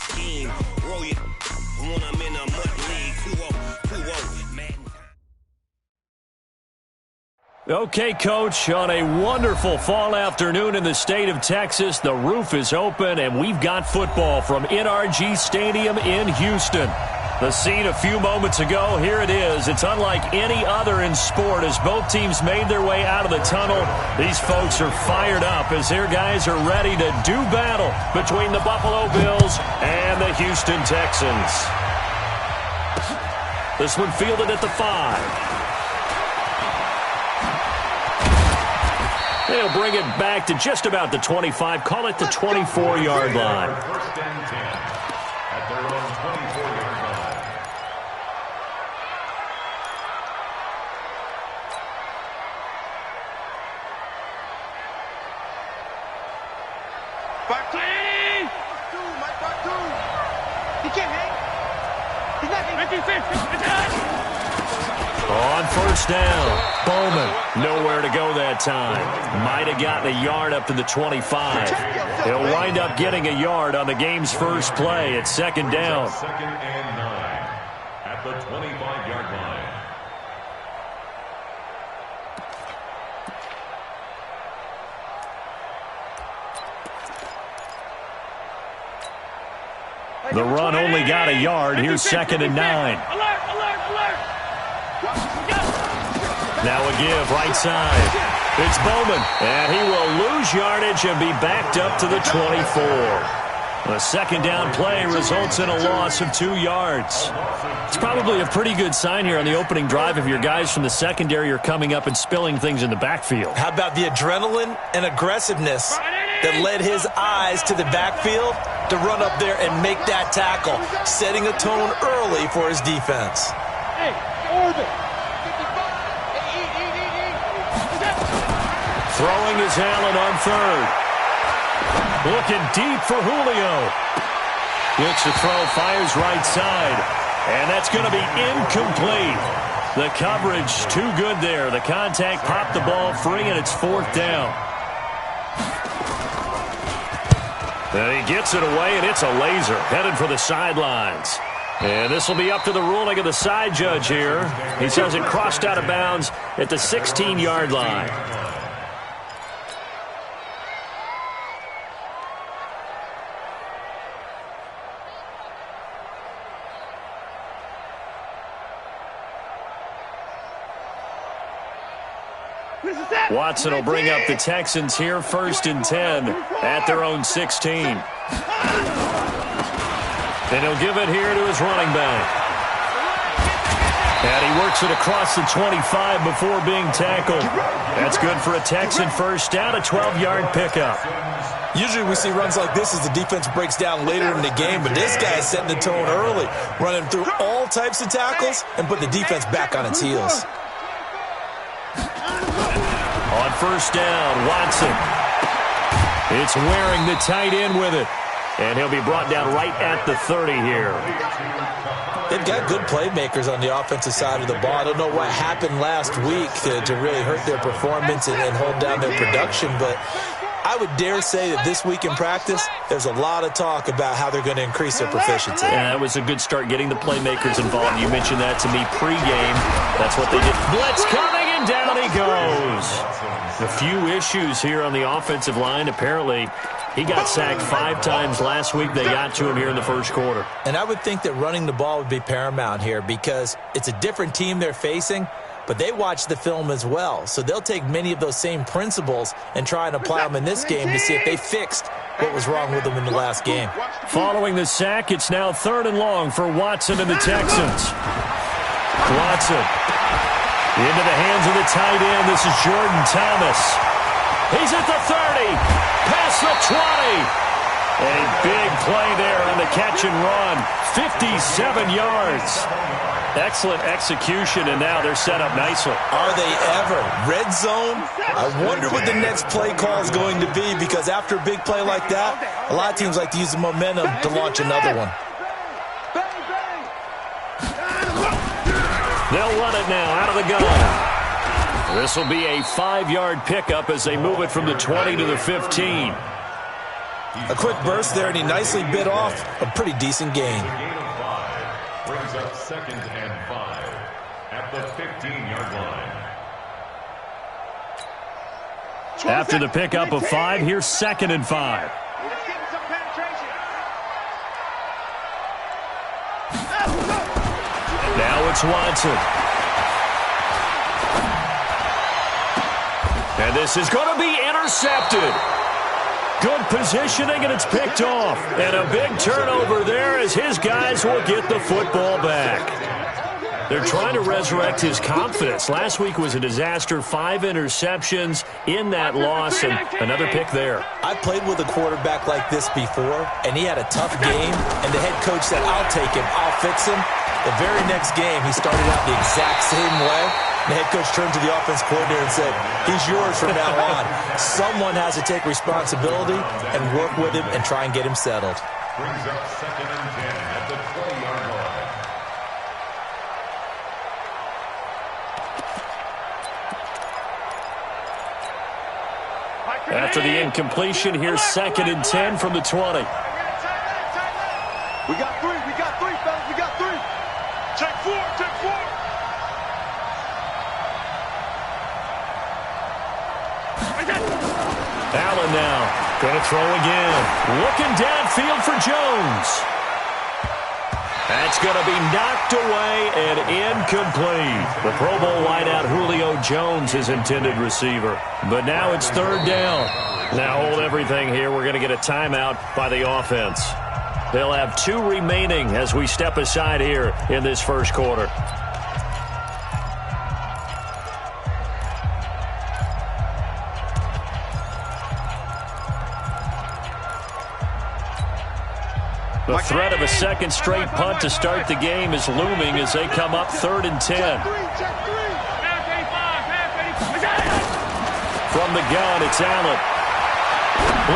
scheme. Roll it when I'm in a mud league. 2-0, man. Okay, Coach, on a wonderful fall afternoon in the state of Texas, the roof is open, and we've got football from NRG Stadium in Houston. The scene a few moments ago, here it is. It's unlike any other in sport as both teams made their way out of the tunnel. These folks are fired up as their guys are ready to do battle between the Buffalo Bills and the Houston Texans. This one fielded at the 5. They'll bring it back to just about the 25. Call it the 24-yard line. First and 10 at their own 24-yard line. Back two! Mike, back two! He can't hang. He's not hanging. On first down, Bowman nowhere to go that time. Might have gotten a yard up to the 25. He'll wind up getting a yard on the game's first play at second down. Second and 9 at the 25-yard line. The run only got a yard. Here's second and 9. Alert, alert, alert! Now a give, right side. It's Bowman, and he will lose yardage and be backed up to the 24. A second down play results in a loss of 2 yards. It's probably a pretty good sign here on the opening drive if your guys from the secondary are coming up and spilling things in the backfield. How about the adrenaline and aggressiveness that led his eyes to the backfield to run up there and make that tackle, setting a tone early for his defense. Hey, orbit! Throwing is Allen on third. Looking deep for Julio. Looks to throw, fires right side. And that's going to be incomplete. The coverage too good there. The contact popped the ball free, and it's fourth down. And he gets it away, and it's a laser. Headed for the sidelines. And this will be up to the ruling of the side judge here. He says it crossed out of bounds at the 16-yard line. Watson will bring up the Texans here, first and 10 at their own 16. And he'll give it here to his running back. And he works it across the 25 before being tackled. That's good for a Texan first down, a 12-yard pickup. Usually we see runs like this as the defense breaks down later in the game, but this guy is setting the tone early, running through all types of tackles and put the defense back on its heels. On first down, Watson. It's wearing the tight end with it. And he'll be brought down right at the 30 here. They've got good playmakers on the offensive side of the ball. I don't know what happened last week to really hurt their performance and hold down their production, but I would dare say that this week in practice, there's a lot of talk about how they're going to increase their proficiency. Yeah, that was a good start getting the playmakers involved. You mentioned that to me pregame. That's what they did. Blitz coming, and down he goes. A few issues here on the offensive line. Apparently, he got sacked 5 times last week. They got to him here in the first quarter. And I would think that running the ball would be paramount here because it's a different team they're facing, but they watch the film as well. So they'll take many of those same principles and try and apply them in this game to see if they fixed what was wrong with them in the last game. Following the sack, it's now 3rd and long for Watson and the Texans. Watson into the hands of the tight end. This is Jordan Thomas. He's at the 30, past the 20. A big play there on the catch and run. 57 yards. Excellent execution, and now they're set up nicely. Are they ever? Red zone? I wonder what the next play call is going to be, because after a big play like that, a lot of teams like to use the momentum to launch another one. They'll run it now out of the gun. This will be a 5-yard pickup as they move it from the 20 to the 15. A quick burst there, and he nicely bit off a pretty decent gain. The gain of 5 brings up 2nd and 5 at the 15-yard line. After the pickup of 5, here's 2nd and 5. Now it's Watson. And this is going to be intercepted. Good positioning, and it's picked off. And a big turnover there as his guys will get the football back. They're trying to resurrect his confidence. Last week was a disaster. 5 interceptions in that loss, and another pick there. I played with a quarterback like this before, and he had a tough game, and the head coach said, I'll take him, I'll fix him. The very next game, he started out the exact same way. The head coach turned to the offense coordinator and said, he's yours from now on. Someone has to take responsibility and work with him and try and get him settled. Brings up 2nd and 10 at the 20-yard line. After the incompletion, here's 2nd and 10 from the 20. We got 3, fellas, we got 3. Check 4, check 4. Allen now, going to throw again. Looking downfield for Jones. That's going to be knocked away and incomplete. The Pro Bowl wideout Julio Jones, his intended receiver. But now it's 3rd down. Now hold everything here. We're going to get a timeout by the offense. They'll have 2 remaining as we step aside here in this first quarter. The threat of a second straight punt to start the game is looming as they come up 3rd and 10. From the gun, it's Allen.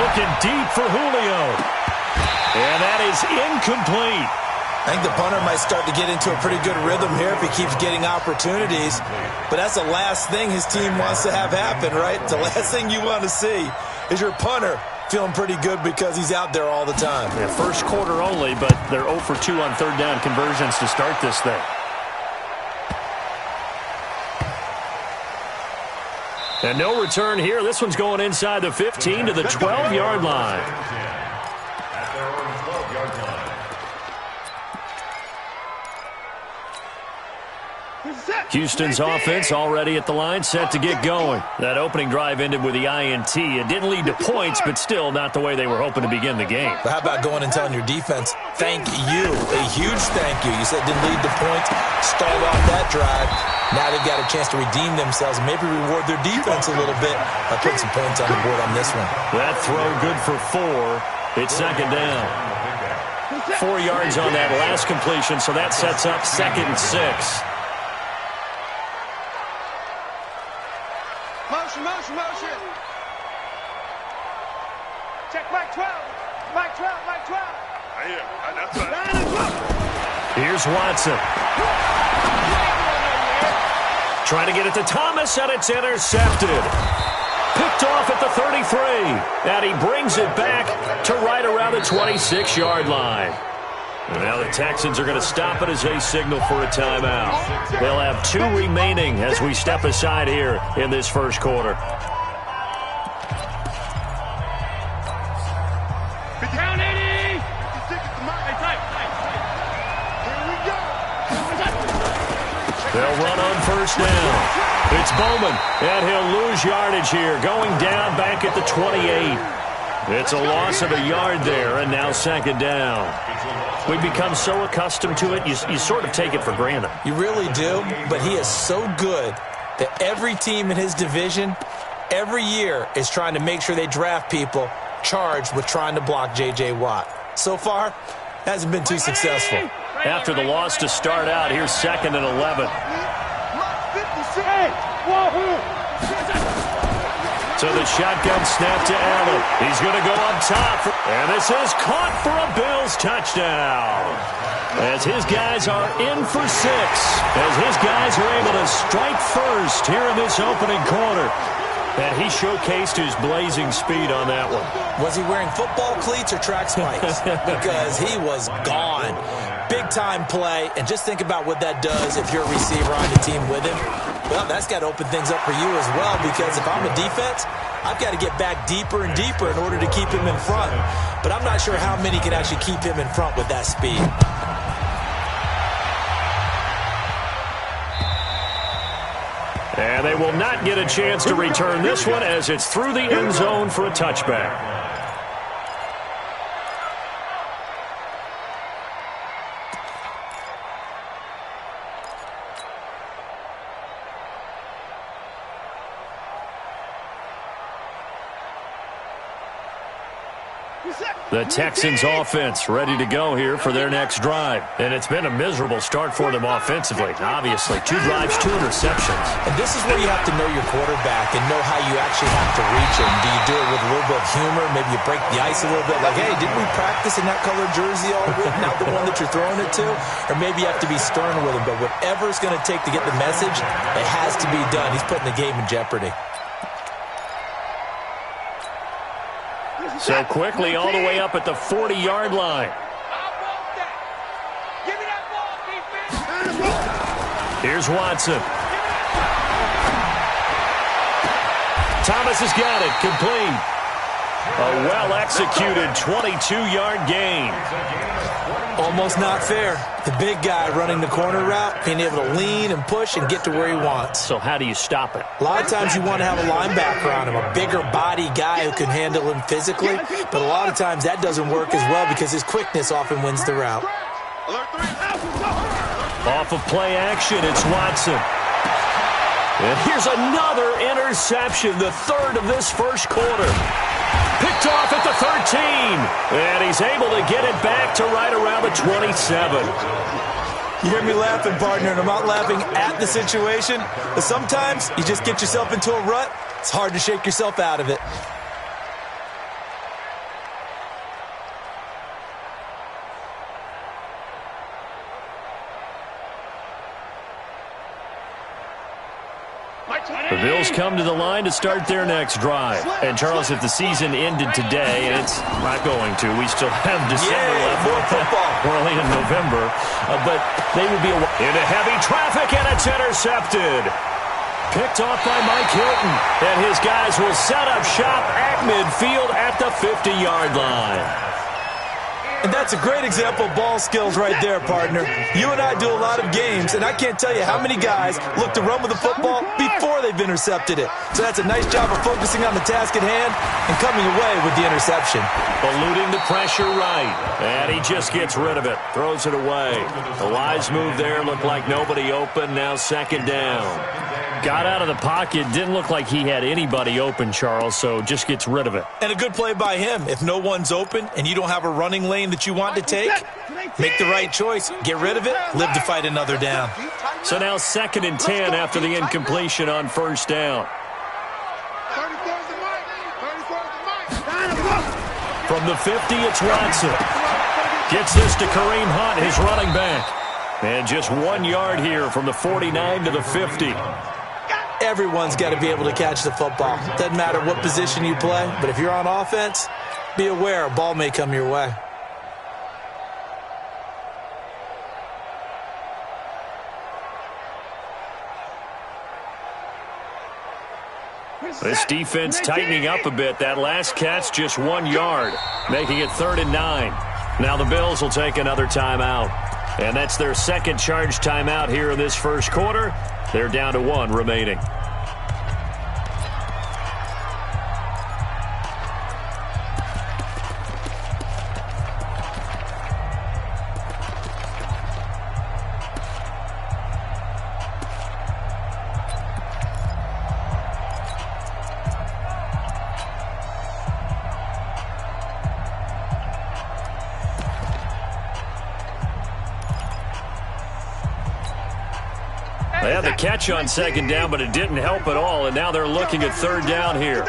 Looking deep for Julio. And that is incomplete. I think the punter might start to get into a pretty good rhythm here if he keeps getting opportunities. But that's the last thing his team wants to have happen, right? The last thing you want to see is your punter feeling pretty good because he's out there all the time. Yeah, first quarter only, but they're 0 for 2 on 3rd down conversions to start this thing. And no return here. This one's going inside the 15 to the 12-yard line. At their own 12-yard line. Houston's offense already at the line, set to get going. That opening drive ended with the INT. It didn't lead to points, but still not the way they were hoping to begin the game. But how about going and telling your defense, thank you, a huge thank you. You said it didn't lead to points, stalled off that drive. Now they've got a chance to redeem themselves and maybe reward their defense a little bit by putting some points on the board on this one. That throw good for 4. It's 2nd down. 4 yards on that last completion, so that sets up 2nd and 6. Motion. Check Mike 12. Mike 12. That's right. Here's Watson. Trying to get it to Thomas, and it's intercepted. Picked off at the 33. And he brings it back to right around the 26-yard line. And now the Texans are going to stop it as they signal for a timeout. They'll have 2 remaining as we step aside here in this first quarter. Down 80. They'll run on 1st down. It's Bowman, and he'll lose yardage here, going down back at the 28. It's a loss of a yard there, and now 2nd down. We become so accustomed to it, you sort of take it for granted. You really do, but he is so good that every team in his division, every year, is trying to make sure they draft people charged with trying to block J.J. Watt. So far, hasn't been too successful. After the loss to start out, here's 2nd and 11. So the shotgun snap to Allen. He's going to go up top. And this is caught for a Bills touchdown. As his guys are in for 6. As his guys are able to strike first here in this opening quarter. And he showcased his blazing speed on that one. Was he wearing football cleats or track spikes? Because he was gone. Big-time play, and just think about what that does if you're a receiver on the team with him. Well, that's got to open things up for you as well, because if I'm a defense, I've got to get back deeper and deeper in order to keep him in front. But I'm not sure how many can actually keep him in front with that speed. And they will not get a chance to return this one as it's through the end zone for a touchback. The Texans offense ready to go here for their next drive. And it's been a miserable start for them offensively. Obviously, 2 drives, 2 interceptions. And this is where you have to know your quarterback and know how you actually have to reach him. Do you do it with a little bit of humor? Maybe you break the ice a little bit. Like, hey, didn't we practice in that colored jersey all week? Not the one that you're throwing it to? Or maybe you have to be stern with him. But whatever it's going to take to get the message, it has to be done. He's putting the game in jeopardy. So quickly all the way up at the 40-yard line. Here's Watson. Thomas has got it. Complete. A well-executed 22-yard gain. Almost not fair. The big guy running the corner route, being able to lean and push and get to where he wants. So how do you stop it? A lot of times you want to have a linebacker on him, a bigger body guy who can handle him physically, but a lot of times that doesn't work as well because his quickness often wins the route. Off of play action, it's Watson. And here's another interception, the third of this first quarter. Picked off at the 13. And he's able to get it back to right around the 27. You hear me laughing, partner, and I'm not laughing at the situation, but sometimes you just get yourself into a rut. It's hard to shake yourself out of it. The Bills come to the line to start their next drive. And, Charles, if the season ended today, and it's not going to, we still have December left. More football. We're only in November. But they would be into heavy traffic, and it's intercepted. Picked off by Mike Hilton. And his guys will set up shop at midfield at the 50-yard line. And that's a great example of ball skills right there, partner. You and I do a lot of games, and I can't tell you how many guys look to run with the football before they've intercepted it. So that's a nice job of focusing on the task at hand and coming away with the interception. Eluding the pressure right. And he just gets rid of it. Throws it away. The wise move there. Looked like nobody open. Now second down. Got out of the pocket. Didn't look like he had anybody open, Charles, so just gets rid of it. And a good play by him. If no one's open and you don't have a running lane that you want to take, make the right choice. Get rid of it. Live to fight another down. So now 2nd and 10 after the incompletion on first down. From the 50, it's Watson. Gets this to Kareem Hunt, his running back. And just 1 yard here from the 49 to the 50. Everyone's got to be able to catch the football. Doesn't matter what position you play, but if you're on offense, be aware a ball may come your way. This defense tightening up a bit. That last catch just 1 yard, making it 3rd and 9. Now the Bills will take another timeout. And that's their second charge timeout here in this first quarter. They're down to 1 remaining. They had the catch on second down, but it didn't help at all, and now they're looking at 3rd down here.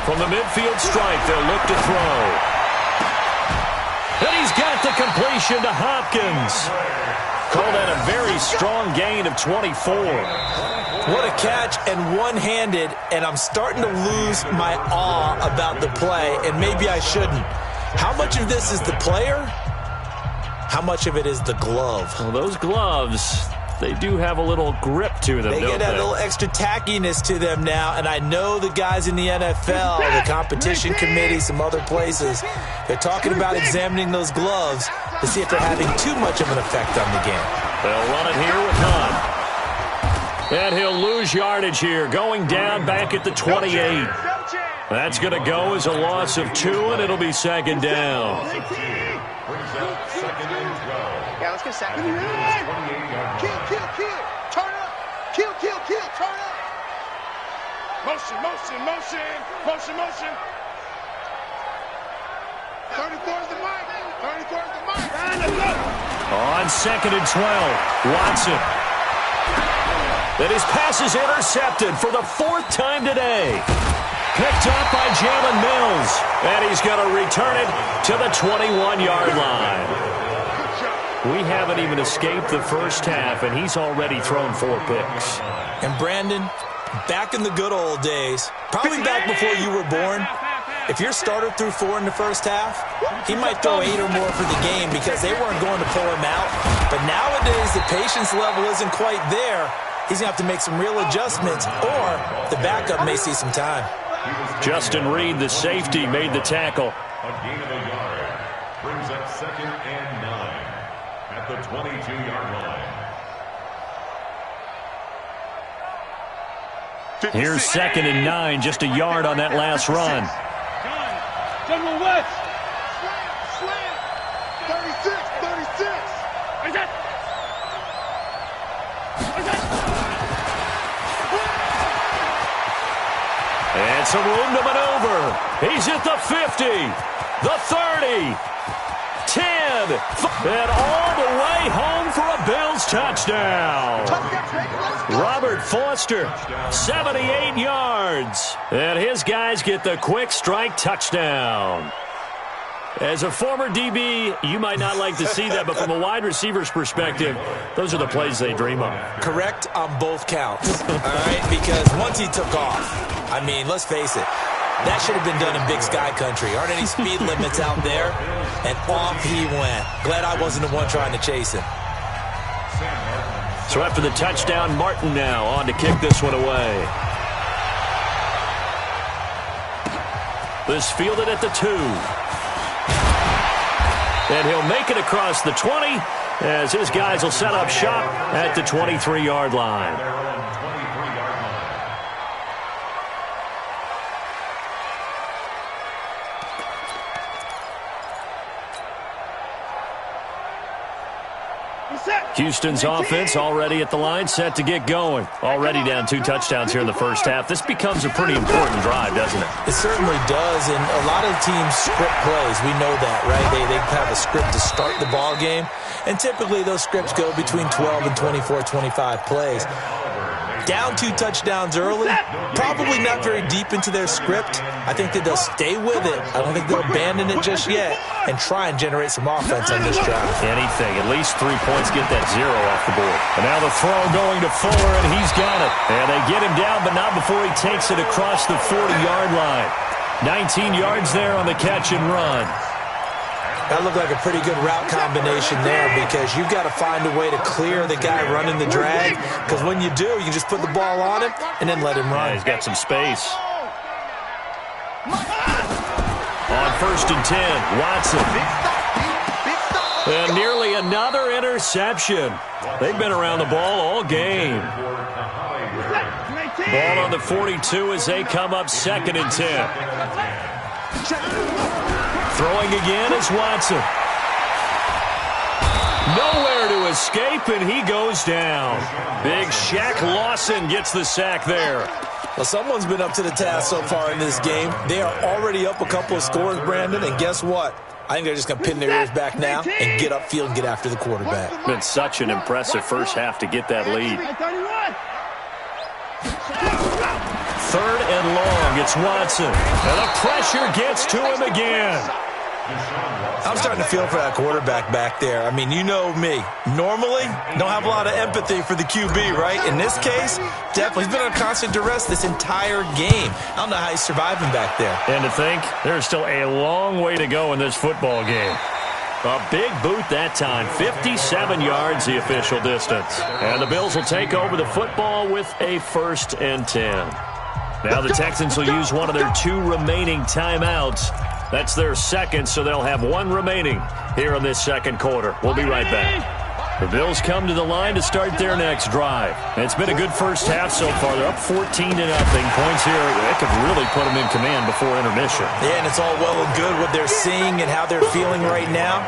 From the midfield stripe, they'll look to throw. And he's got the completion to Hopkins. Call that a very strong gain of 24. What a catch, and one-handed, and I'm starting to lose my awe about the play, and maybe I shouldn't. How much of this is the player? How much of it is the glove? Well, those gloves, they do have a little grip to them, They don't get that little extra tackiness to them now, and I know the guys in the NFL, the competition committee, some other places, they're talking about examining those gloves to see if they're having too much of an effect on the game. They'll run it here with Hunt. And he'll lose yardage here, going down back at the 28. That's going to go as a loss of 2, and it'll be second down. Yeah, let's get second. Kill, kill, kill. Turn up. Kill, kill, kill. Turn up. Motion, motion, motion. Motion, motion. 34 is the mic. 34 is the mic. On second and 12, Watson. And his pass is intercepted for the 4th time today. Picked up by Jalen Mills. And he's going to return it to the 21-yard line. We haven't even escaped the first half, and he's already thrown 4 picks. And Brandon, back in the good old days, probably back before you were born, if your starter threw 4 in the first half, he might throw 8 or more for the game because they weren't going to pull him out. But nowadays, the patience level isn't quite there. He's going to have to make some real adjustments, or the backup may see some time. Justin Reed, the safety, made the tackle. A gain of a yard. Brings up second and 9 at the 22-yard line. Here's second and 9, just a yard on that last run. General West. Slam, slam. 36, 36. And some room to maneuver. He's at the 50, the 30, 10, and all the way home for a Bills touchdown. Robert Foster, 78 yards. And his guys get the quick strike touchdown. As a former DB, you might not like to see that, but from a wide receiver's perspective, those are the plays they dream of. Correct on both counts, all right? Because once he took off, I mean, let's face it, that should have been done in Big Sky Country. Aren't any speed limits out there? And off he went. Glad I wasn't the one trying to chase him. So after the touchdown, Martin now on to kick this one away. This fielded at the 2. And he'll make it across the 20 as his guys will set up shop at the 23-yard line. Houston's offense already at the line, set to get going. Already down 2 touchdowns here in the first half. This becomes a pretty important drive, doesn't it? It certainly does, and a lot of teams script plays. We know that, right? They have a script to start the ball game, and typically those scripts go between 12 and 24, 25 plays. Down 2 touchdowns early, probably not very deep into their script. I think that they'll stay with it. I don't think they'll abandon it just yet and try and generate some offense on this drive. Anything. At least 3 points, get that 0 off the board. And now the throw going to Fuller, and he's got it. And they get him down, but not before he takes it across the 40-yard line. 19 yards there on the catch and run. That looked like a pretty good route combination there because you've got to find a way to clear the guy running the drag, because when you do, you can just put the ball on him and then let him run. Yeah, he's got some space. On first and 10, Watson. And nearly another interception. They've been around the ball all game. Ball on the 42 as they come up second and 10. Throwing again is Watson. Nowhere to escape, and he goes down. Big Shaq Lawson gets the sack there. Well, someone's been up to the task so far in this game. They are already up a couple of scores, Brandon, and guess what? I think they're just going to pin their ears back now and get upfield and get after the quarterback. Been such an impressive first half to get that lead. 3rd and long, it's Watson. And the pressure gets to him again. I'm starting to feel for that quarterback back there. I mean, you know me. Normally, don't have a lot of empathy for the QB, right? In this case, definitely. He's been under constant duress this entire game. I don't know how he's surviving back there. And to think, there's still a long way to go in this football game. A big boot that time. 57 yards, the official distance. And the Bills will take over the football with a 1st and 10. Now the Texans will use one of their 2 remaining timeouts. That's their second, so they'll have 1 remaining here in this second quarter. We'll be right back. The Bills come to the line to start their next drive. And it's been a good first half so far. They're up 14-0. Points here, that could really put them in command before intermission. Yeah, and it's all well and good what they're seeing and how they're feeling right now.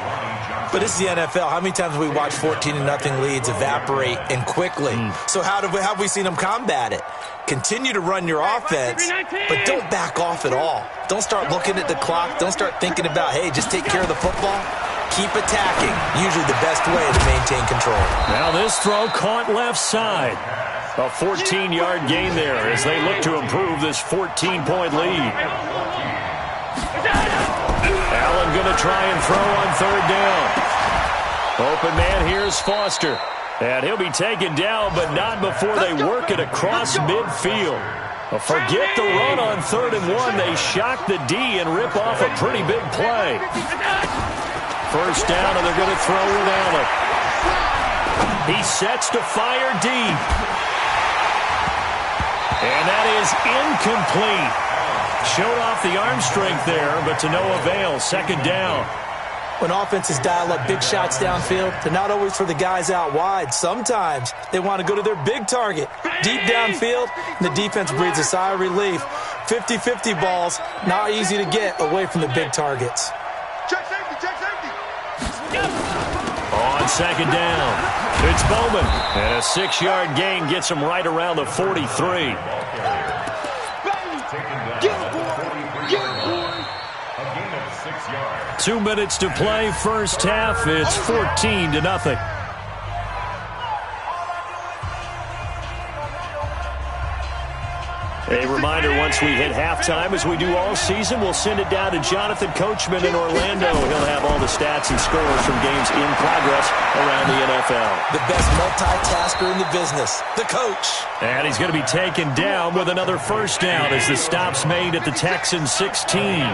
But this is the NFL. How many times have we watched 14-0 leads evaporate and quickly? So how have we seen them combat it? Continue to run your offense, but don't back off at all. Don't start looking at the clock. Don't start thinking about, hey, just take care of the football. Keep attacking. Usually the best way to maintain control. Now this throw caught left side. A 14-yard gain there as they look to improve this 14-point lead. Allen going to try and throw on 3rd down. Open man, here's Foster. And he'll be taken down, but not before they work it across midfield. Forget the run on 3rd and 1. They shock the D and rip off a pretty big play. 1st down, and they're going to throw with Allen. He sets to fire deep. And that is incomplete. Showed off the arm strength there, but to no avail. 2nd down. When offenses dial up big shots downfield, they're not always for the guys out wide. Sometimes they want to go to their big target, deep downfield, and the defense breathes a sigh of relief. 50-50 balls, not easy to get away from the big targets. Check safety, check safety. On 2nd down, it's Bowman. And a 6-yard gain gets him right around the 43. 2 minutes to play, first half. It's 14-0. A reminder, once we hit halftime, as we do all season, we'll send it down to Jonathan Coachman in Orlando. He'll have all the stats and scores from games in progress around the NFL. The best multitasker in the business, the coach. And he's going to be taken down with another 1st down as the stop's made at the Texans 16.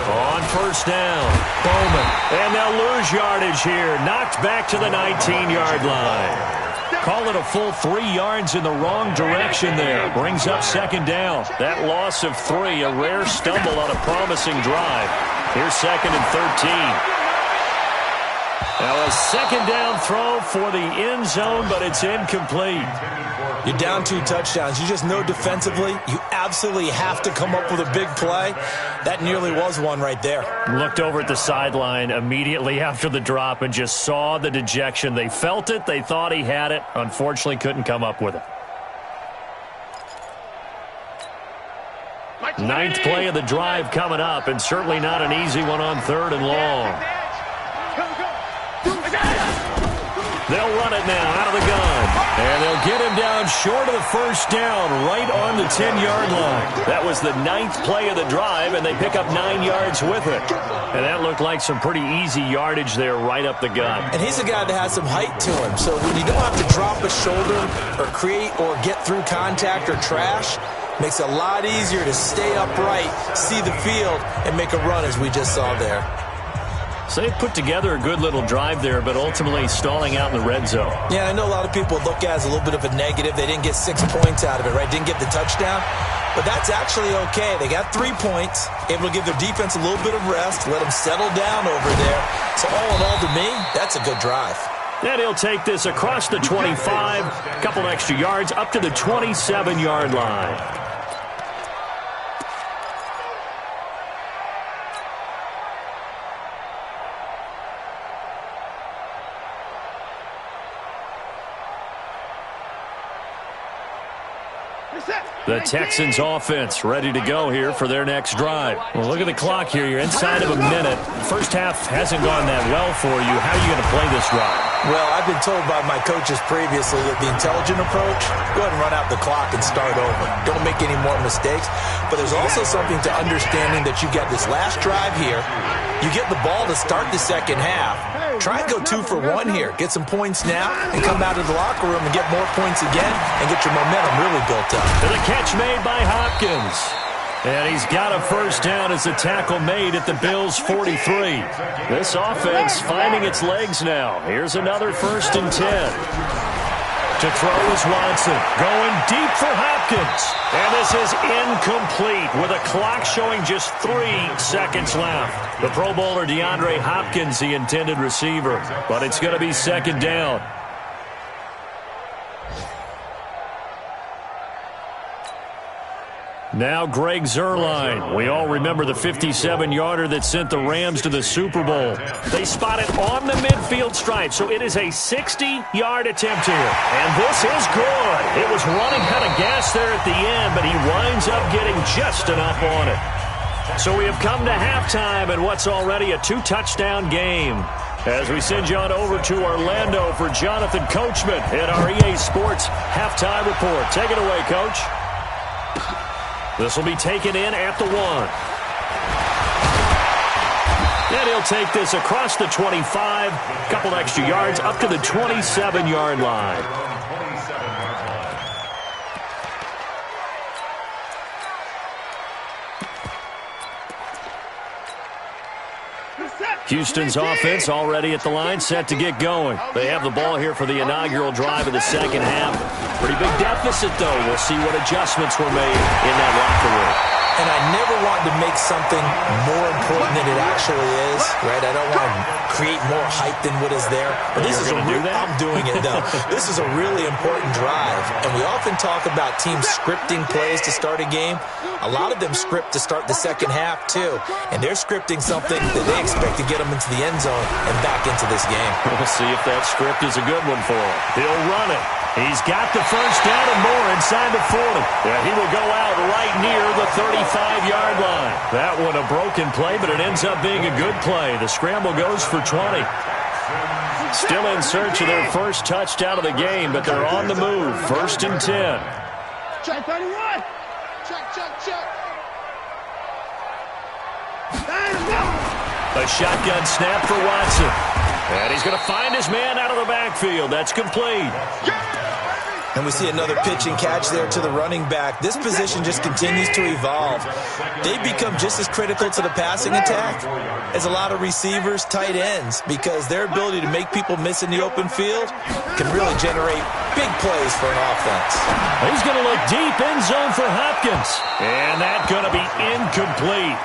On 1st down, Bowman. And they'll lose yardage here. Knocked back to the 19-yard line. Call it a full 3 yards in the wrong direction there. Brings up 2nd down. That loss of 3, a rare stumble on a promising drive. Here's 2nd and 13. Now a 2nd down throw for the end zone, but it's incomplete. You're down 2 touchdowns. You just know defensively you absolutely have to come up with a big play. That nearly was one right there. Looked over at the sideline immediately after the drop and just saw the dejection. They felt it. They thought he had it. Unfortunately, couldn't come up with it. 9th play of the drive coming up, and certainly not an easy one on 3rd and long. They'll run it now out of the gun. And they'll get him down short of the 1st down, right on the 10-yard line. That was the 9th play of the drive, and they pick up 9 yards with it. And that looked like some pretty easy yardage there right up the gut. And he's a guy that has some height to him. So when you don't have to drop a shoulder or create or get through contact or trash, makes it a lot easier to stay upright, see the field, and make a run as we just saw there. So they put together a good little drive there, but ultimately stalling out in the red zone. Yeah, I know a lot of people look at it as a little bit of a negative. They didn't get 6 points out of it, right? Didn't get the touchdown. But that's actually okay. They got 3 points, able to give their defense a little bit of rest, let them settle down over there. So all in all, to me, that's a good drive. Then he'll take this across the 25, a couple extra yards, up to the 27-yard line. The Texans offense ready to go here for their next drive. Well, look at the clock here. You're inside of a minute. First half hasn't gone that well for you. How are you going to play this drive? Well, I've been told by my coaches previously that the intelligent approach, go ahead and run out the clock and start over. Don't make any more mistakes. But there's also something to understanding that you got this last drive here. You get the ball to start the second half. Try and go 2 for 1 here. Get some points now and come out of the locker room and get more points again and get your momentum really built up. The catch made by Hopkins. And he's got a first down as the tackle made at the Bills' 43. This offense finding its legs now. Here's another 1st and 10. To throw is Watson. Going deep for Hopkins. And this is incomplete with a clock showing just 3 seconds left. The Pro Bowler DeAndre Hopkins, the intended receiver. But it's going to be 2nd down. Now Greg Zuerlein. We all remember the 57-yarder that sent the Rams to the Super Bowl. They spot it on the midfield stripe, so it is a 60-yard attempt here. And this is good. It was running out of gas there at the end, but he winds up getting just enough on it. So we have come to halftime in what's already a 2-touchdown game. As we send you on over to Orlando for Jonathan Coachman at our EA Sports Halftime Report. Take it away, Coach. This will be taken in at the 1. And he'll take this across the 25, couple extra yards up to the 27-yard line. Houston's offense already at the line, set to get going. They have the ball here for the inaugural drive of the second half. Pretty big deficit, though. We'll see what adjustments were made in that locker room. And I never want to make something more important than it actually is, right? I don't want to create more hype than what is there. But this is I'm doing it, though. This is a really important drive. And we often talk about teams scripting plays to start a game. A lot of them script to start the second half, too. And they're scripting something that they expect to get them into the end zone and back into this game. We'll see if that script is a good one for him. He'll run it. He's got the first down and more inside the 40. Yeah, he will go out right near the 35-yard line. That one a broken play, but it ends up being a good play. The scramble goes for 20. Still in search of their first touchdown of the game, but they're on the move. 1st and 10. Check 31. Check. A shotgun snap for Watson. And he's going to find his man out of the backfield. That's complete. And we see another pitch and catch there to the running back. This position just continues to evolve. They become just as critical to the passing attack as a lot of receivers, tight ends, because their ability to make people miss in the open field can really generate big plays for an offense. He's going to look deep end zone for Hopkins. And that's going to be incomplete.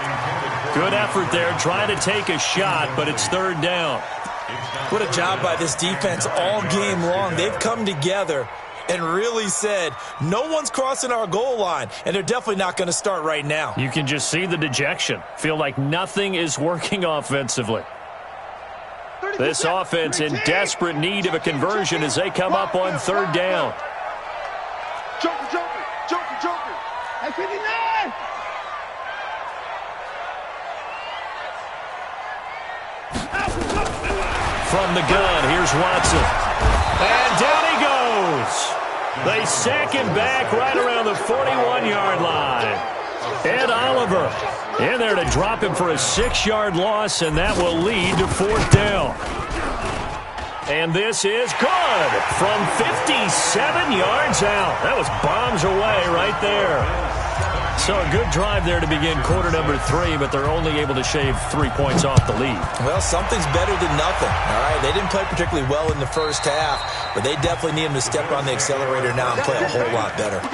Good effort there trying to take a shot, but it's 3rd down. What a job by this defense all game long. They've come together and really said, no one's crossing our goal line, and they're definitely not going to start right now. You can just see the dejection. Feel like nothing is working offensively. This offense in desperate need of a conversion as they come up on 3rd down. Joker. At 59. From the gun, here's Watson. And down he goes. They sack him back right around the 41-yard line. Ed Oliver in there to drop him for a 6-yard loss, and that will lead to 4th down. And this is good from 57 yards out. That was bombs away right there. So a good drive there to begin quarter number 3, but they're only able to shave 3 points off the lead. Well, something's better than nothing, all right? They didn't play particularly well in the first half, but they definitely need them to step on the accelerator now and play a whole lot better.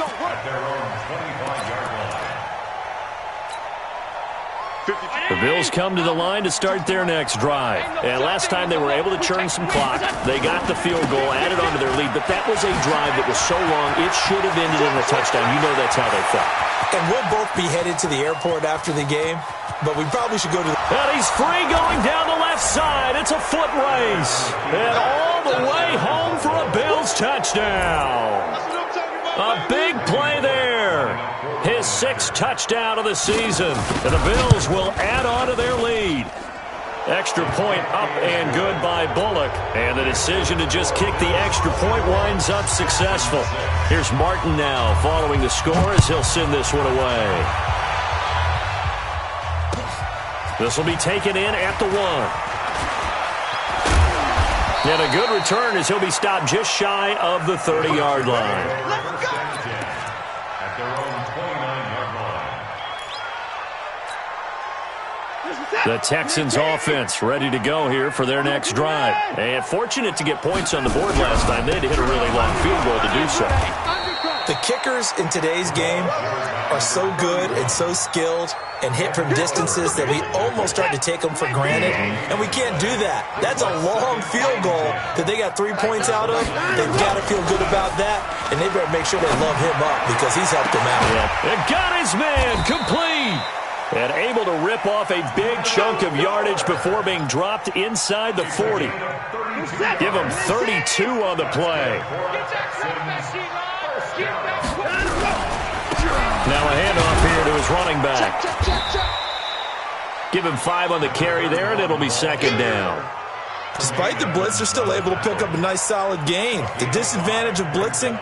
The Bills come to the line to start their next drive. And last time they were able to churn some clock. They got the field goal, added on to their lead, but that was a drive that was so long, it should have ended in a touchdown. You know that's how they felt. And we'll both be headed to the airport after the game, but we probably should go to the... And he's free going down the left side. It's a foot race. And all the way home for a Bills touchdown. A big play there. 6th touchdown of the season. And the Bills will add on to their lead. Extra point up and good by Bullock. And the decision to just kick the extra point winds up successful. Here's Martin now following the score as he'll send this one away. This will be taken in at the 1. And a good return as he'll be stopped just shy of the 30-yard line. At their own 29-yard line. The Texans offense ready to go here for their next drive. And fortunate to get points on the board last time. They had to hit a really long field goal to do so. The kickers in today's game are so good and so skilled and hit from distances that we almost start to take them for granted, and we can't do that. That's a long field goal that they got 3 points out of. They've got to feel good about that, and they better make sure they love him up because he's helped them out. And got his man complete. And able to rip off a big chunk of yardage before being dropped inside the 40. Give him 32 on the play. Now a handoff here to his running back. Give him 5 on the carry there, and it'll be 2nd down. Despite the blitz, they're still able to pick up a nice solid gain. The disadvantage of blitzing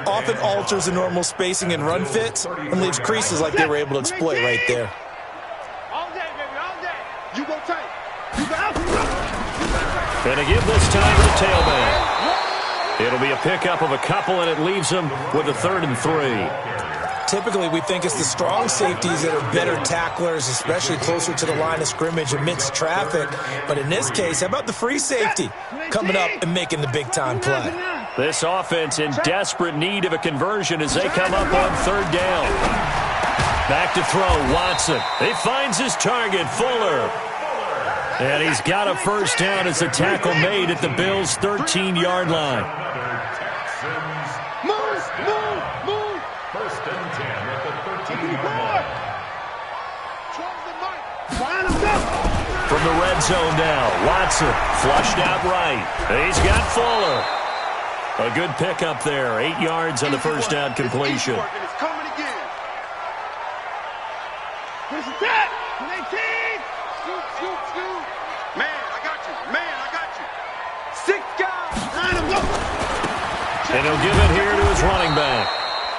often alters the normal spacing and run fits and leaves creases like they were able to exploit right there. All day, baby, all day. You go tight. You go out. And again this time to the tailback. It'll be a pickup of a couple, and it leaves them with a 3rd and 3. Typically, we think it's the strong safeties that are better tacklers, especially closer to the line of scrimmage amidst traffic. But in this case, how about the free safety coming up and making the big-time play? This offense in desperate need of a conversion as they come up on 3rd down. Back to throw, Watson. He finds his target, Fuller. And he's got a 1st down as the tackle made at the Bills' 13-yard line. From the red zone now, Watson flushed out right. He's got Fuller. A good pickup there, 8 yards on the 1st down completion. It's coming again. Here's the tap. 19. Shoot. Man, I got you. Man, I got you. 6 guys. Line him up. And he'll give it here to his running back.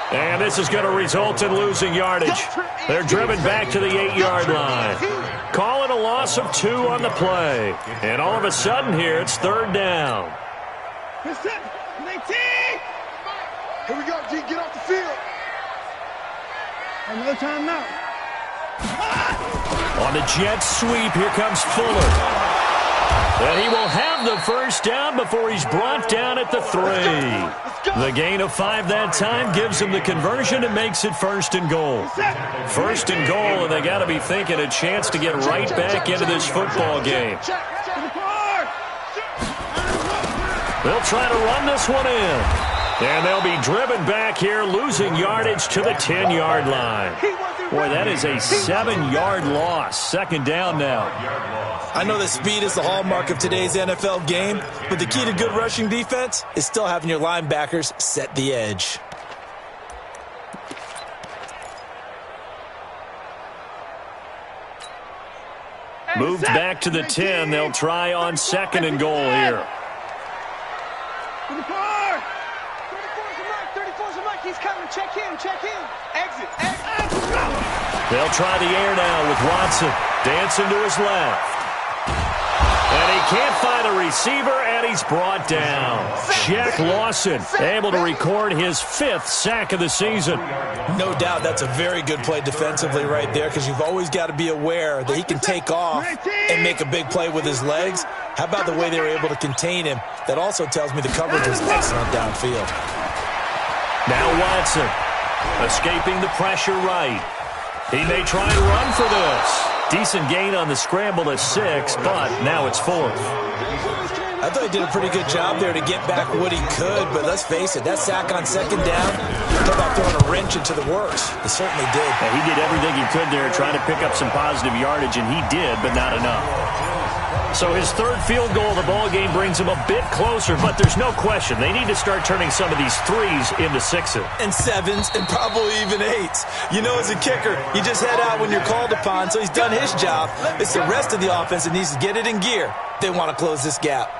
And this is going to result in losing yardage. They're driven back to the 8-yard line. Call it a loss of 2 on the play. And all of a sudden here, it's 3rd down. Here's it. 19. Here we go, G. Get off the field. Another timeout. On the jet sweep, here comes Fuller. And he will have the 1st down before he's brought down at the 3. The gain of 5 that time gives him the conversion and makes it 1st and goal. 1st and goal, and they got to be thinking a chance to get right back into this football game. They'll try to run this one in. And they'll be driven back here, losing yardage to the 10-yard line. Boy, that is a 7-yard loss. 2nd down now. I know that speed is the hallmark of today's NFL game, but the key to good rushing defense is still having your linebackers set the edge. Moved back to the 10. They'll try on 2nd and goal here. 34's a Mike. He's coming. Check him. Exit. They'll try the air now with Watson. Dancing to his left. And he can't find a receiver, and he's brought down. Jack Lawson able to record his 5th sack of the season. No doubt that's a very good play defensively right there because you've always got to be aware that he can take off and make a big play with his legs. How about the way they were able to contain him? That also tells me the coverage was excellent downfield. Now Watson escaping the pressure right. He may try and run for this. Decent gain on the scramble to 6, but now it's 4th. I thought he did a pretty good job there to get back what he could, but let's face it, that sack on 2nd down, talk about throwing a wrench into the works. It certainly did. Yeah, he did everything he could there, trying to pick up some positive yardage, and he did, but not enough. So his third field goal of the ball game brings him a bit closer, but there's no question they need to start turning some of these threes into sixes. And sevens, and probably even eights. You know, as a kicker, you just head out when you're called upon, so he's done his job. It's the rest of the offense that needs to get it in gear. They want to close this gap.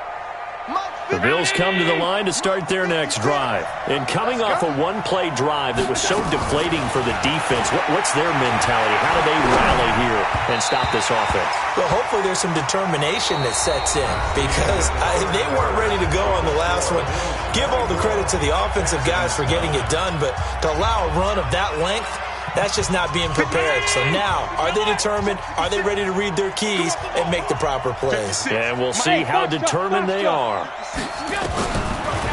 The Bills come to the line to start their next drive. And coming off a one-play drive that was so deflating for the defense, what's their mentality? How do they rally here and stop this offense? Well, hopefully there's some determination that sets in, because they weren't ready to go on the last one. Give all the credit to the offensive guys for getting it done, but to allow a run of that length, that's just not being prepared. So now, are they determined? Are they ready to read their keys and make the proper plays? And we'll see how determined they are.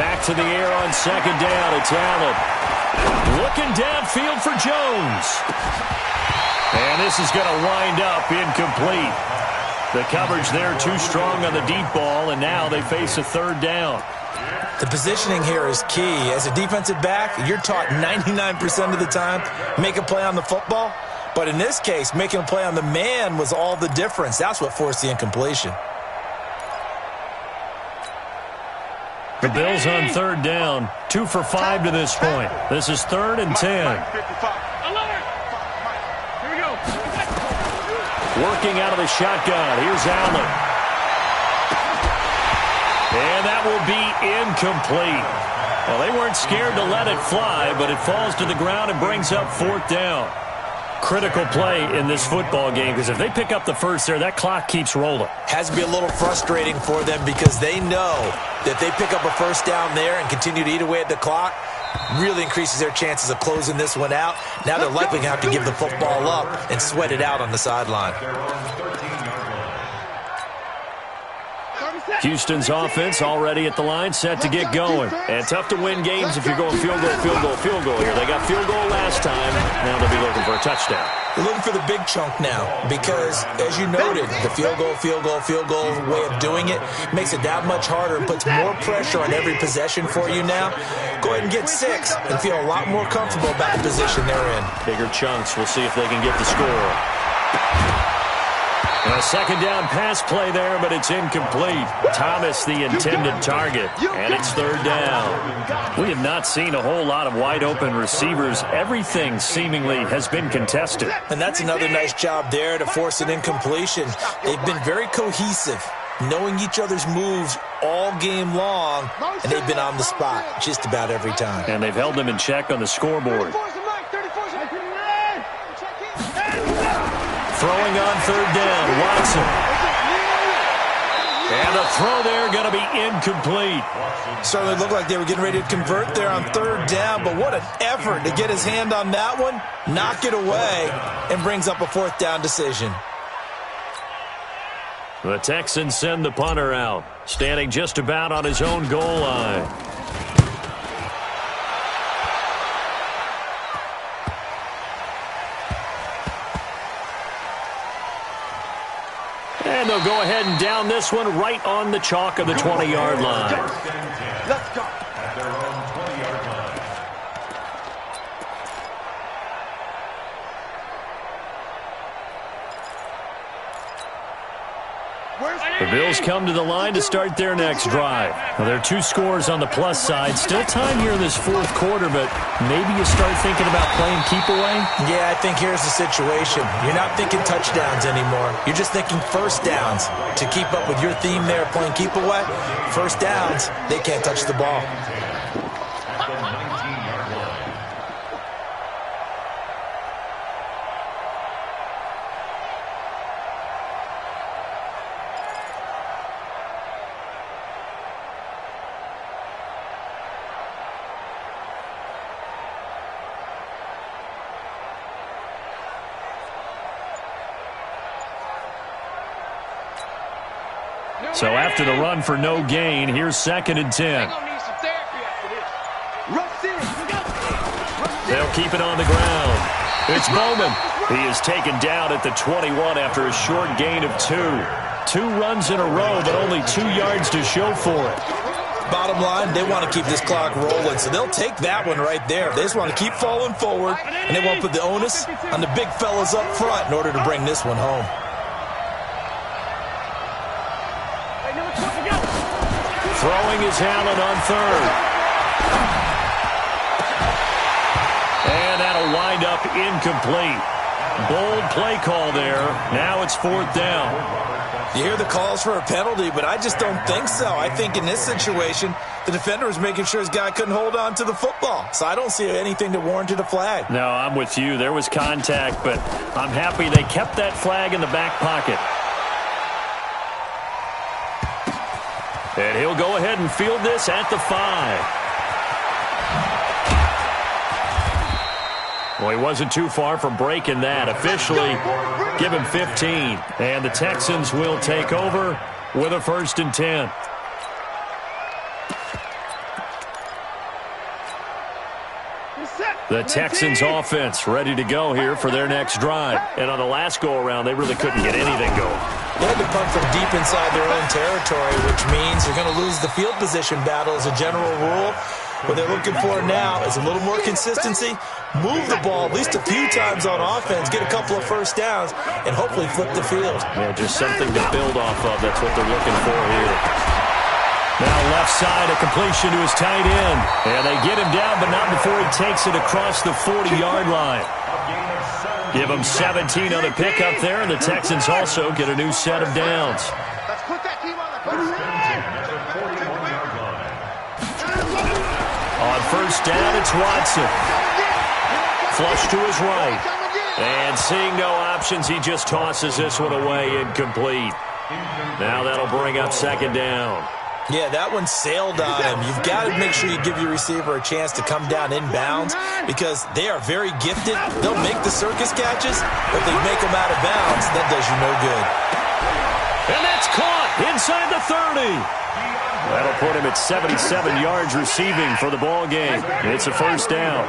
Back to the air on second down. It's Allen. Looking downfield for Jones. And this is going to wind up incomplete. The coverage there too strong on the deep ball, and now they face a third down. The positioning here is key. As a defensive back, you're taught 99% of the time, make a play on the football. But in this case, making a play on the man was all the difference. That's what forced the incompletion. The Bills on third down, 2 for 5 to this point. This is 3rd and 10. Working out of the shotgun. Here's Allen. And that will be incomplete. Well, they weren't scared to let it fly, but it falls to the ground and brings up 4th down. Critical play in this football game, because if they pick up the first there, that clock keeps rolling. Has to be a little frustrating for them, because they know that they pick up a first down there and continue to eat away at the clock, really increases their chances of closing this one out. Now they're likely going to have to give the football up and sweat it out on the sideline. Houston's offense already at the line, set to get going. And tough to win games if you're going field goal, field goal, field goal here. They got field goal last time. Now they'll be looking for a touchdown. They're looking for the big chunk now, because, as you noted, the field goal way of doing it makes it that much harder and puts more pressure on every possession for you now. Go ahead and get 6 and feel a lot more comfortable about the position they're in. Bigger chunks. We'll see if they can get the score. A second down pass play there, but it's incomplete. Thomas, the intended target, and it's 3rd down. We have not seen a whole lot of wide-open receivers. Everything seemingly has been contested. And that's another nice job there to force an incompletion. They've been very cohesive, knowing each other's moves all game long, and they've been on the spot just about every time. And they've held them in check on the scoreboard. Throwing on 3rd down, Watson. And the throw there going to be incomplete. Certainly looked like they were getting ready to convert there on 3rd down, but what an effort to get his hand on that one, knock it away, and brings up a 4th down decision. The Texans send the punter out, standing just about on his own goal line. And they'll go ahead and down this one right on the chalk of the 20-yard line. Let's go. At their own 20-yard line. The Bills come to the line to start their next drive. Now, there are 2 scores on the plus side. Still time here in this 4th quarter, but maybe you start thinking about playing keep away? Yeah, I think here's the situation. You're not thinking touchdowns anymore. You're just thinking first downs. To keep up with your theme there, playing keep away, first downs, they can't touch the ball. At the 19-yard line. So after the run for no gain, here's 2nd and 10. They'll keep it on the ground. It's Bowman. He is taken down at the 21 after a short gain of 2. 2 runs in a row, but only 2 yards to show for it. Bottom line, they want to keep this clock rolling, so they'll take that one right there. They just want to keep falling forward, and they won't put the onus on the big fellas up front in order to bring this one home. Throwing is Allen on third. And that'll wind up incomplete. Bold play call there. Now it's fourth down. You hear the calls for a penalty, but I just don't think so. I think in this situation, the defender was making sure his guy couldn't hold on to the football. So I don't see anything that warranted a flag. No, I'm with you. There was contact, but I'm happy they kept that flag in the back pocket. And he'll go ahead and field this at the 5. Well, he wasn't too far from breaking that. Officially, give him 15. And the Texans will take over with a 1st and 10. The Texans offense ready to go here for their next drive. And on the last go-around, they really couldn't get anything going. They had to punt from deep inside their own territory, which means you're going to lose the field position battle as a general rule. What they're looking for now is a little more consistency, move the ball at least a few times on offense, get a couple of first downs, and hopefully flip the field. Yeah, just something to build off of. That's what they're looking for here. Now left side, a completion to his tight end. And they get him down, but not before he takes it across the 40-yard line. Give him 17 on the pickup there, and the Texans also get a new set of downs. Let's put that team on the first. On first down, it's Watson. Flush to his right. And seeing no options, he just tosses this one away, incomplete. Now that'll bring up 2nd down. Yeah, that one sailed on him. You've got to make sure you give your receiver a chance to come down inbounds because they are very gifted. They'll make the circus catches, but they make them out of bounds. That does you no good. And that's caught inside the 30. That'll put him at 77 yards receiving for the ball game. It's a 1st down.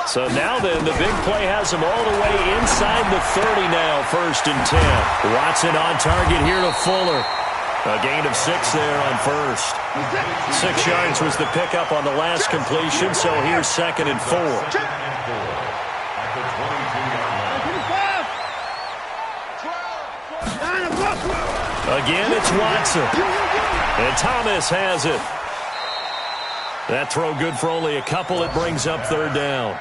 So now then, the big play has him all the way inside the 30 now, 1st and 10. Watson on target here to Fuller. A gain of 6 there on first. 6 yards was the pickup on the last completion, so here's 2nd and 4. Again, it's Watson. And Thomas has it. That throw good for only a couple. It brings up 3rd down.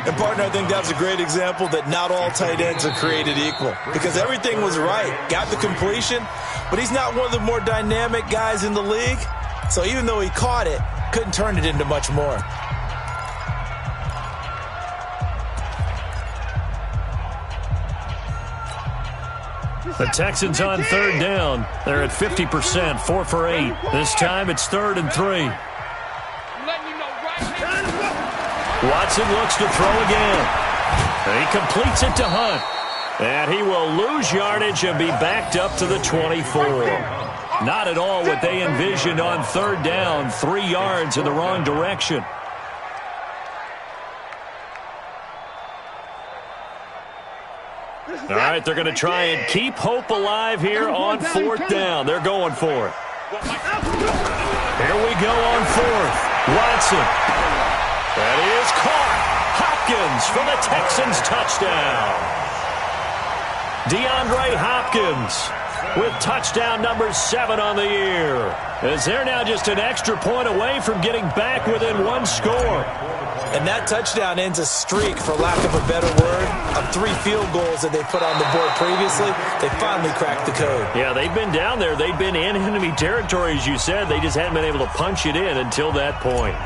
And, partner, I think that's a great example that not all tight ends are created equal because everything was right. Got the completion, but he's not one of the more dynamic guys in the league. So even though he caught it, couldn't turn it into much more. The Texans on 3rd down. They're at 50%, 4 for 8. This time it's 3rd and 3. Watson looks to throw again. And he completes it to Hunt. And he will lose yardage and be backed up to the 24. Not at all what they envisioned on 3rd down. 3 yards in the wrong direction. All right, they're going to try and keep hope alive here on 4th down. They're going for it. Here we go on 4th. Watson. That is caught. Hopkins for the Texans touchdown. DeAndre Hopkins with touchdown number 7 on the year. As they're now just an extra point away from getting back within 1 score. And that touchdown ends a streak, for lack of a better word, of 3 field goals that they put on the board previously. They finally cracked the code. Yeah, they've been down there. They've been in enemy territory, as you said. They just hadn't been able to punch it in until that point.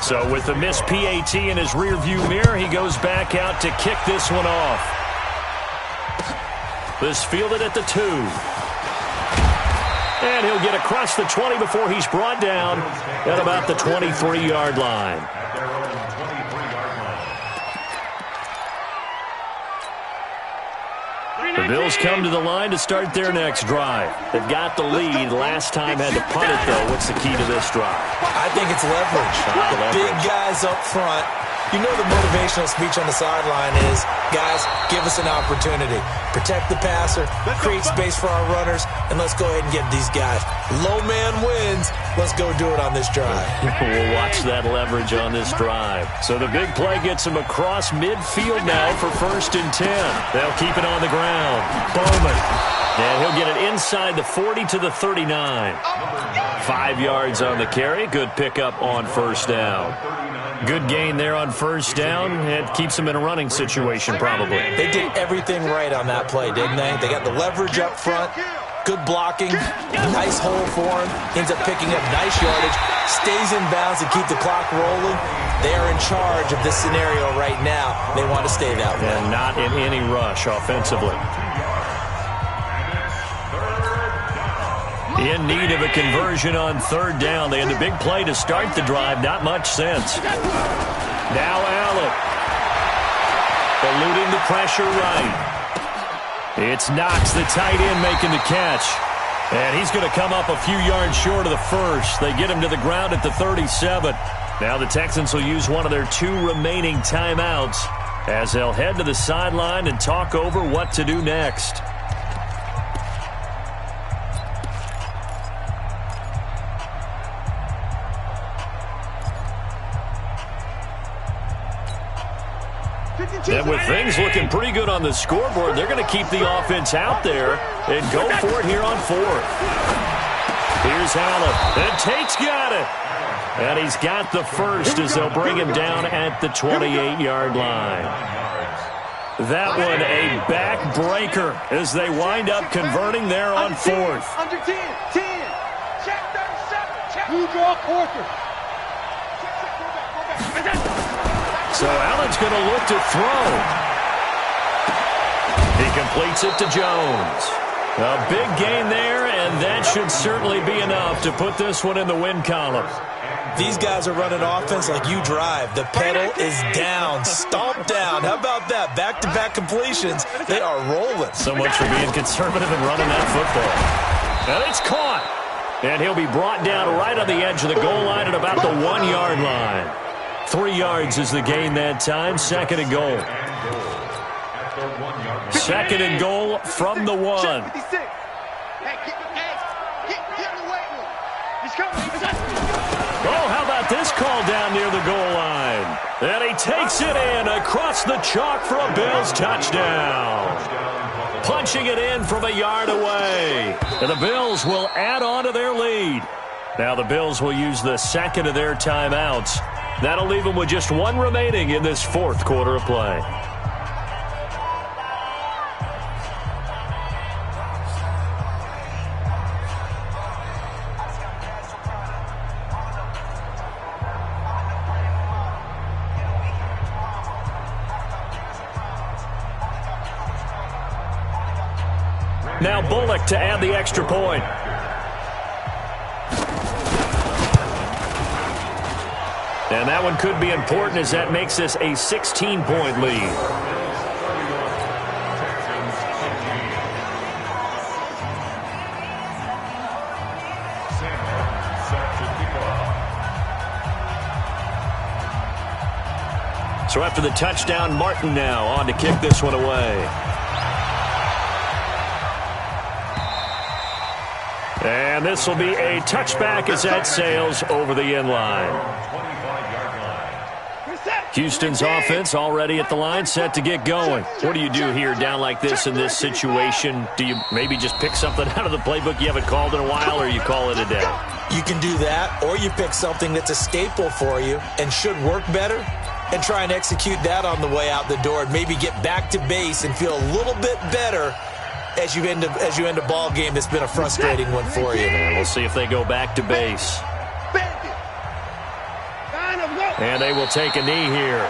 So with the missed PAT in his rearview mirror, he goes back out to kick this one off. This fielded at the 2. And he'll get across the 20 before he's brought down at about the 23-yard line. The Bills come to the line to start their next drive. They've got the lead. Last time had to punt it, though. What's the key to this drive? I think it's leverage. Big guys up front. You know the motivational speech on the sideline is, guys, give us an opportunity. Protect the passer, create space for our runners, and let's go ahead and get these guys. Low man wins. Let's go do it on this drive. We'll watch that leverage on this drive. So the big play gets him across midfield now for 1st and 10. They'll keep it on the ground. Bowman And he'll get it inside the 40 to the 39. 5 yards on the carry. Good pickup on first down. Good gain there on first down. It keeps them in a running situation probably. They did everything right on that play, didn't they? They got the leverage up front. Good blocking. Nice hole for him. Ends up picking up nice yardage. Stays in bounds to keep the clock rolling. They are in charge of this scenario right now. They want to stay that way. And not in any rush offensively. In need of a conversion on third down. They had the big play to start the drive. Not much sense. Now Allen. Eluding the pressure right. It's Knox, the tight end, making the catch. And he's going to come up a few yards short of the first. They get him to the ground at the 37. Now the Texans will use one of their 2 remaining timeouts as they'll head to the sideline and talk over what to do next. And with things looking pretty good on the scoreboard, they're going to keep the offense out there and go for it here on 4th. Here's Allen. And Tate's got it. And he's got the first as they'll bring him down at the 28-yard line. That one a backbreaker as they wind up converting there on 4th. Under 10. Check 37. Check. Blue draw quarter. So Allen's going to look to throw. He completes it to Jones. A big gain there, and that should certainly be enough to put this one in the win column. These guys are running offense like you drive. The pedal is down, stomped down. How about that? Back-to-back completions. They are rolling. So much for being conservative and running that football. And it's caught. And he'll be brought down right on the edge of the goal line at about the 1-yard line. 3 yards is the gain that time. 2nd and goal. 2nd and goal from the 1. Hey, get in the weight room. He's coming. Oh, how about this call down near the goal line? And he takes it in across the chalk for a Bills touchdown. Punching it in from a yard away. And the Bills will add on to their lead. Now the Bills will use the 2nd of their timeouts. That'll leave them with just 1 remaining in this 4th quarter of play. Now Bullock to add the extra point. And that one could be important as that makes this a 16-point lead. So after the touchdown, Martin now on to kick this one away. And this will be a touchback as that sails over the end line. Houston's offense already at the line, set to get going. What do you do here down like this in this situation? Do you maybe just pick something out of the playbook you haven't called in a while, or you call it a day? You can do that, or you pick something that's a staple for you and should work better and try and execute that on the way out the door and maybe get back to base and feel a little bit better as you end a ball game that's been a frustrating one for you. And we'll see if they go back to base. And they will take a knee here.